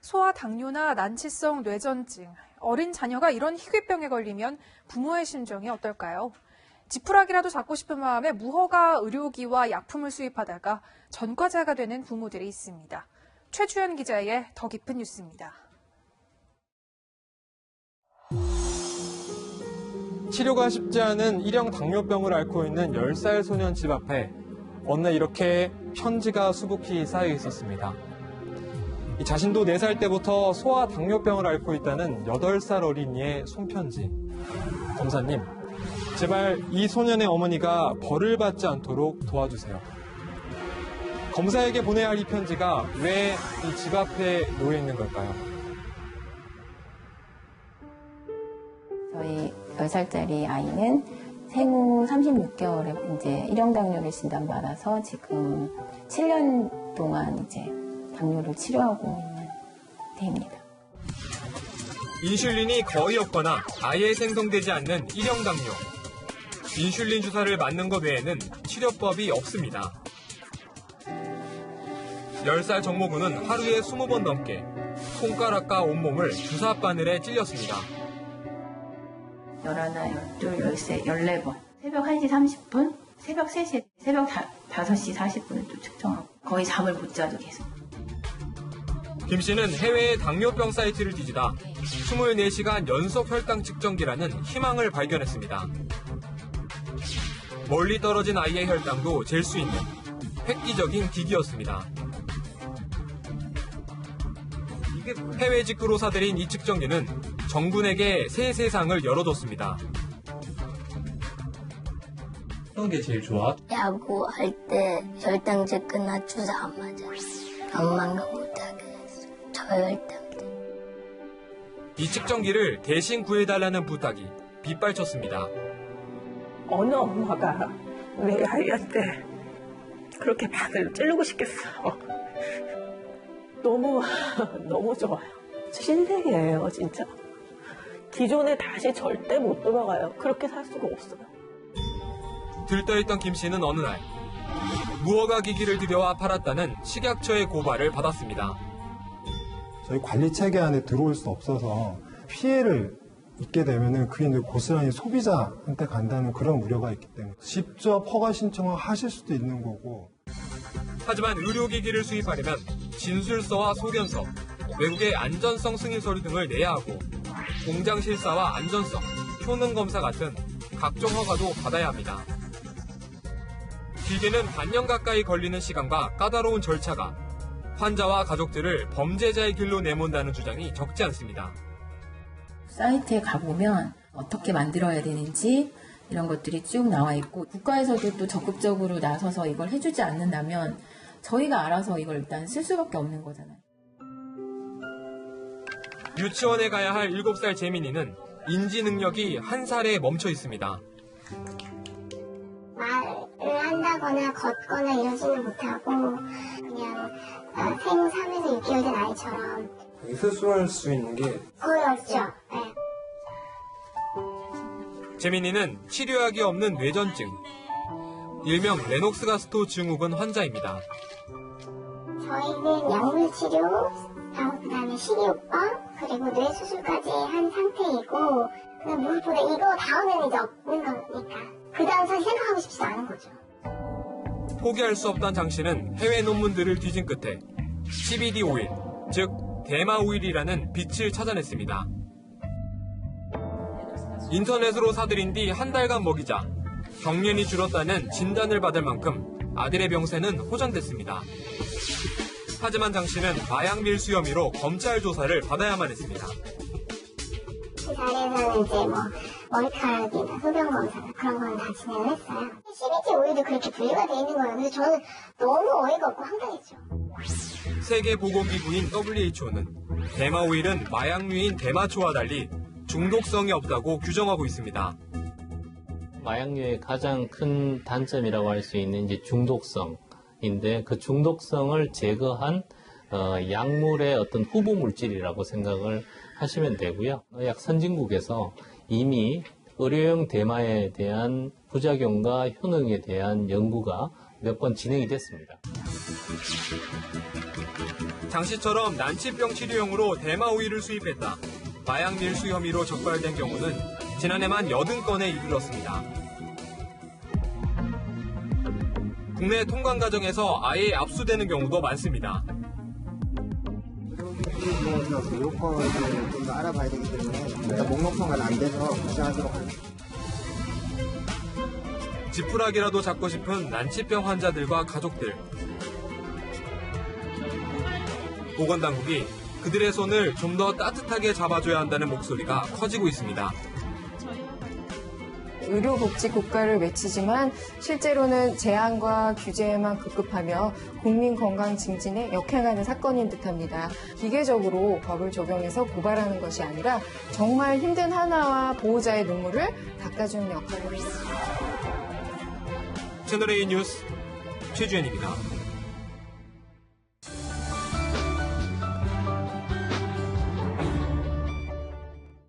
소아 당뇨나 난치성 뇌전증, 어린 자녀가 이런 희귀병에 걸리면 부모의 심정이 어떨까요? 지푸라기라도 잡고 싶은 마음에 무허가 의료기와 약품을 수입하다가 전과자가 되는 부모들이 있습니다. 최주연 기자의 더 깊은 뉴스입니다. 치료가 쉽지 않은 일형 당뇨병을 앓고 있는 10살 소년 집 앞에 어느 날 이렇게 편지가 수북히 쌓여 있었습니다. 자신도 4살 때부터 소아 당뇨병을 앓고 있다는 8살 어린이의 손편지. 검사님, 제발 이 소년의 어머니가 벌을 받지 않도록 도와주세요. 검사에게 보내야 할 이 편지가 왜 이 집 앞에 놓여 있는 걸까요? 저희 10살짜리 아이는 생후 36개월에 이제 일형 당뇨를 진단받아서 지금 7년 동안 이제 당뇨를 치료하고 있는 상태입니다. 인슐린이 거의 없거나 아예 생성되지 않는 일형 당뇨. 인슐린 주사를 맞는 것 외에는 치료법이 없습니다. 10살 정모군은 하루에 20번 넘게 손가락과 온몸을 주사 바늘에 찔렸습니다. 11, 12, 13, 14번. 새벽 1시 30분, 새벽 3시, 새벽 5시 40분을 또 측정하고 거의 잠을 못 자도 계속. 김 씨는 해외의 당뇨병 사이트를 뒤지다 24시간 연속 혈당 측정기라는 희망을 발견했습니다. 멀리 떨어진 아이의 혈당도 잴 수 있는 획기적인 기기였습니다. 해외 직구로 사들인 이 측정기는 정군에게 새 세상을 열어줬습니다. 어떤 게 제일 좋아? 야구할 때 혈당 체크나 주사 안 맞아. 엄마가 못하게 했어. 저혈당 때. 이 측정기를 대신 구해달라는 부탁이 빗발쳤습니다. 어느 엄마가 내 아이한테 그렇게 바늘로 찌르고 싶겠어. 너무 좋아요. 신세계예요, 진짜. 기존에 다시 절대 못 돌아가요. 그렇게 살 수가 없어요. 들떠있던 김 씨는 어느 날 무허가 기기를 들여와 팔았다는 식약처의 고발을 받았습니다. 저희 관리 체계 안에 들어올 수 없어서 피해를 입게 되면은 그게 이제 고스란히 소비자한테 간다는 그런 우려가 있기 때문에 직접 허가 신청을 하실 수도 있는 거고. 하지만 의료기기를 수입하려면 진술서와 소견서, 외국의 안전성 승인 서류 등을 내야 하고 공장 실사와 안전성, 효능 검사 같은 각종 허가도 받아야 합니다. 길게는 반년 가까이 걸리는 시간과 까다로운 절차가 환자와 가족들을 범죄자의 길로 내몬다는 주장이 적지 않습니다. 사이트에 가보면 어떻게 만들어야 되는지 이런 것들이 쭉 나와 있고 국가에서도 또 적극적으로 나서서 이걸 해주지 않는다면 저희가 알아서 이걸 일단 쓸 수밖에 없는 거잖아요. 유치원에 가야 할 7살 재민이는 인지 능력이 1살에 멈춰 있습니다. 말을 한다거나 걷거나 이러지는 못하고 그냥 생후 3에서 6개월 된 아이처럼 스스로할 수 있는 게 거의 없죠. 네. 재민이는 치료약이 없는 뇌전증, 일명 레녹스가스토 증후군 환자입니다. 저희는 약물 치료, 그다음에 식이요법, 그리고 뇌 수술까지 한 상태이고 그냥 무엇보다 이거 다음에는 이제 없는 거니까 그 다음 사실 생각하고 싶지도 않은 거죠. 포기할 수 없던 장 씨는 해외 논문들을 뒤진 끝에 CBD 오일, 즉 대마 오일이라는 빛을 찾아냈습니다. 인터넷으로 사들인 뒤 한 달간 먹이자 경련이 줄었다는 진단을 받을 만큼 아들의 병세는 호전됐습니다. 하지만 장 씨는 마약 밀수 혐의로 검찰 조사를 받아야만 했습니다. 그 자리에서는 이제 머리카락이나 소변 검사나 그런 건 다 진행을 했어요. CBD 오일도 그렇게 분류가 돼 있는 거예요. 그래서 저는 너무 어이가 없고 황당했죠. 세계보건기구인 WHO는 대마 오일은 마약류인 대마초와 달리 중독성이 없다고 규정하고 있습니다. 마약류의 가장 큰 단점이라고 할 수 있는 이제 중독성인데 그 중독성을 제거한 약물의 어떤 후보 물질이라고 생각을 하시면 되고요. 약 선진국에서 이미 의료용 대마에 대한 부작용과 효능에 대한 연구가 몇 번 진행이 됐습니다. 장 씨처럼 난치병 치료용으로 대마 오이를 수입했다. 마약 밀수 혐의로 적발된 경우는 지난해만 80건에 이르렀습니다. 국내 통관 과정에서 아예 압수되는 경우도 많습니다. 요건을 좀 더 알아봐야 되기 때문에 일단 목록 통과는 안 돼서 부정하도록 하겠습니다. 지푸라기라도 잡고 싶은 난치병 환자들과 가족들. 보건당국이 그들의 손을 좀 더 따뜻하게 잡아줘야 한다는 목소리가 커지고 있습니다. 의료복지 국가를 외치지만 실제로는 제한과 규제에만 급급하며 국민 건강 증진에 역행하는 사건인 듯합니다. 기계적으로 법을 적용해서 고발하는 것이 아니라 정말 힘든 하나와 보호자의 눈물을 닦아주는 역할을 했습니다. 채널A 뉴스 최주현입니다.